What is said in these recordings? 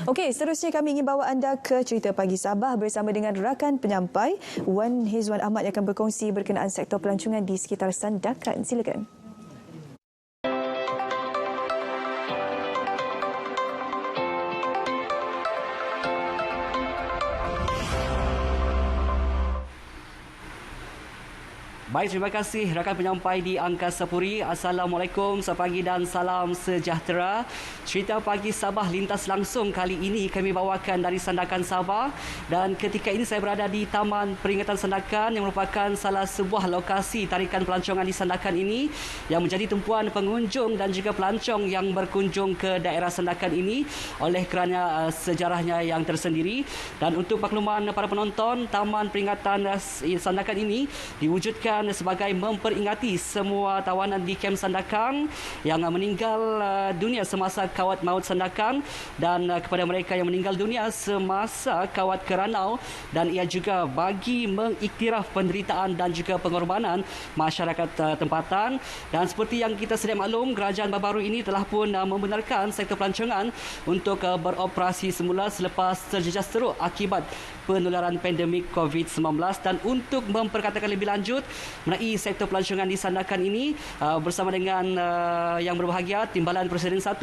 Okey, seterusnya kami ingin bawa anda ke cerita Pagi Sabah bersama dengan rakan penyampai Wan Hizwan Ahmad yang akan berkongsi berkenaan sektor pelancongan di sekitar Sandakan. Silakan. Baik, terima kasih rakan penyampai di Angkasa Puri. Assalamualaikum, selamat pagi dan salam sejahtera. Cerita Pagi Sabah lintas langsung kali ini kami bawakan dari Sandakan Sabah, dan ketika ini saya berada di Taman Peringatan Sandakan yang merupakan salah sebuah lokasi tarikan pelancongan di Sandakan ini yang menjadi tumpuan pengunjung dan juga pelancong yang berkunjung ke daerah Sandakan ini oleh kerana sejarahnya yang tersendiri. Dan untuk makluman para penonton, Taman Peringatan Sandakan ini diwujudkan sebagai memperingati semua tawanan di kem Sandakan yang meninggal dunia semasa kawat maut Sandakan, dan kepada mereka yang meninggal dunia semasa kawat Keranau, dan ia juga bagi mengiktiraf penderitaan dan juga pengorbanan masyarakat tempatan. Dan seperti yang kita sedia maklum, kerajaan baru ini telah pun membenarkan sektor pelancongan untuk beroperasi semula selepas terjejas teruk akibat penularan pandemik COVID-19. Dan untuk memperkatakan lebih lanjut mengenai sektor pelancongan di Sandakan ini, bersama dengan yang berbahagia Timbalan Presiden 1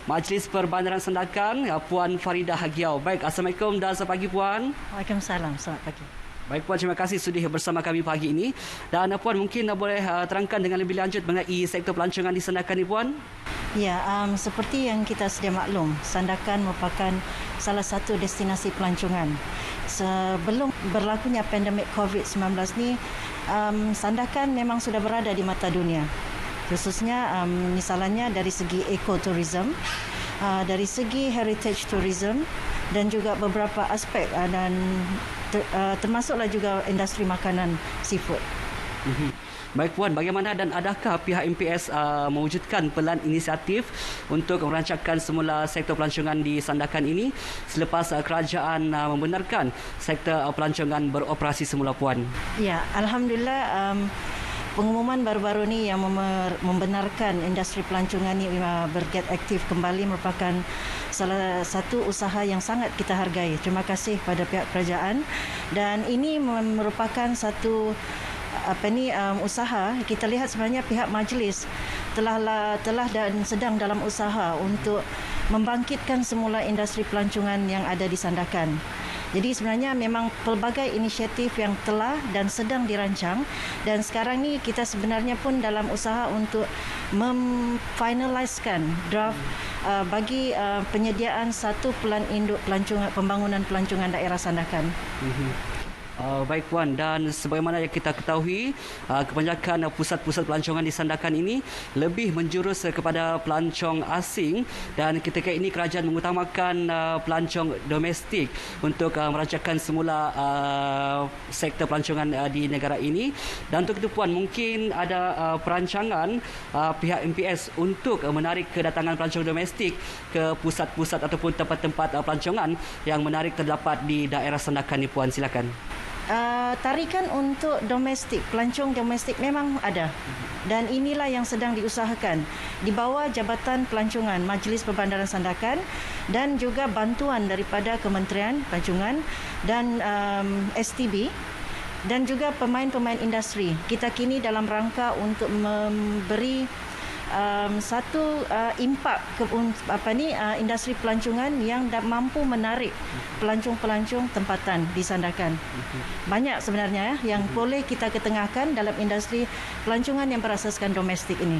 Majlis Perbandaran Sandakan, Puan Faridah Hagiau. Baik, Assalamualaikum dan selamat pagi Puan. Waalaikumsalam, selamat pagi. Baik Puan, terima kasih sudah bersama kami pagi ini. Dan Puan, mungkin boleh terangkan dengan lebih lanjut mengenai sektor pelancongan di Sandakan ini Puan? Ya, seperti yang kita sedia maklum, Sandakan merupakan salah satu destinasi pelancongan. Sebelum berlakunya pandemik COVID-19 ni, Sandakan memang sudah berada di mata dunia. Khususnya misalnya dari segi ekoturism, dari segi heritage tourism, dan juga beberapa aspek dan termasuklah juga industri makanan seafood. Baik Puan, bagaimana dan adakah pihak MPS mewujudkan pelan inisiatif untuk merancangkan semula sektor pelancongan di Sandakan ini selepas kerajaan membenarkan sektor pelancongan beroperasi semula Puan? Ya, Alhamdulillah, pengumuman baru-baru ni yang membenarkan industri pelancongan ini bergiat aktif kembali merupakan salah satu usaha yang sangat kita hargai. Terima kasih pada pihak kerajaan, dan ini merupakan satu usaha. Kita lihat sebenarnya pihak majlis telah dan sedang dalam usaha untuk membangkitkan semula industri pelancongan yang ada di Sandakan. Jadi sebenarnya memang pelbagai inisiatif yang telah dan sedang dirancang, dan sekarang ni kita sebenarnya pun dalam usaha untuk memfinaliskan draft bagi penyediaan satu pelan induk pelancongan, pembangunan pelancongan daerah Sandakan. Baik Puan, dan sebagaimana yang kita ketahui, kebanyakan pusat-pusat pelancongan di Sandakan ini lebih menjurus kepada pelancong asing, dan ketika ini kerajaan mengutamakan pelancong domestik untuk merancangkan semula sektor pelancongan di negara ini. Dan untuk itu Puan, mungkin ada perancangan pihak MPS untuk menarik kedatangan pelancong domestik ke pusat-pusat ataupun tempat-tempat pelancongan yang menarik terdapat di daerah Sandakan ni Puan, silakan. Tarikan untuk domestik, pelancong domestik memang ada, dan inilah yang sedang diusahakan di bawah Jabatan Pelancongan Majlis Perbandaran Sandakan, dan juga bantuan daripada Kementerian Pelancongan dan STB, dan juga pemain-pemain industri. Kita kini dalam rangka untuk memberi satu impak ke industri pelancongan yang mampu menarik pelancong-pelancong tempatan di Sandakan. Banyak sebenarnya yang boleh kita ketengahkan dalam industri pelancongan yang berasaskan domestik ini.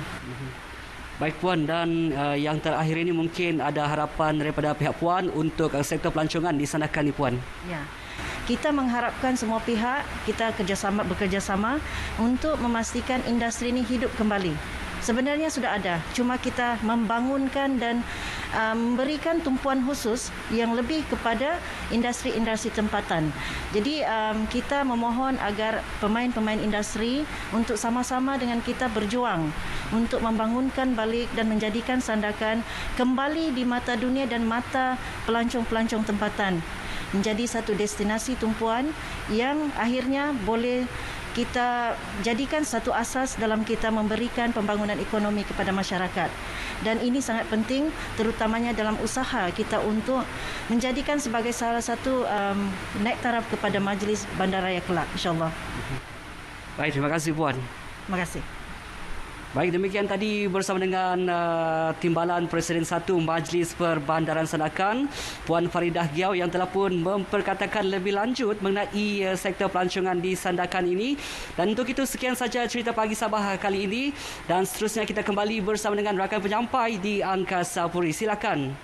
Baik Puan, dan yang terakhir ini mungkin ada harapan daripada pihak Puan untuk sektor pelancongan di Sandakan ni Puan. Ya. Kita mengharapkan semua pihak kita bekerjasama untuk memastikan industri ini hidup kembali. Sebenarnya sudah ada, cuma kita membangunkan dan memberikan tumpuan khusus yang lebih kepada industri-industri tempatan. Jadi kita memohon agar pemain-pemain industri untuk sama-sama dengan kita berjuang untuk membangunkan balik dan menjadikan Sandakan kembali di mata dunia dan mata pelancong-pelancong tempatan, menjadi satu destinasi tumpuan yang akhirnya boleh kita jadikan satu asas dalam kita memberikan pembangunan ekonomi kepada masyarakat. Dan ini sangat penting terutamanya dalam usaha kita untuk menjadikan sebagai salah satu naik taraf kepada Majlis Bandaraya kelak, insya-Allah. Baik, terima kasih Puan. Terima kasih. Baik, demikian tadi bersama dengan Timbalan Presiden 1 Majlis Perbandaran Sandakan, Puan Faridah Giau, yang telah pun memperkatakan lebih lanjut mengenai sektor pelancongan di Sandakan ini. Dan untuk itu, sekian saja cerita Pagi Sabah kali ini. Dan seterusnya kita kembali bersama dengan rakan penyampai di Angkasa Puri. Silakan.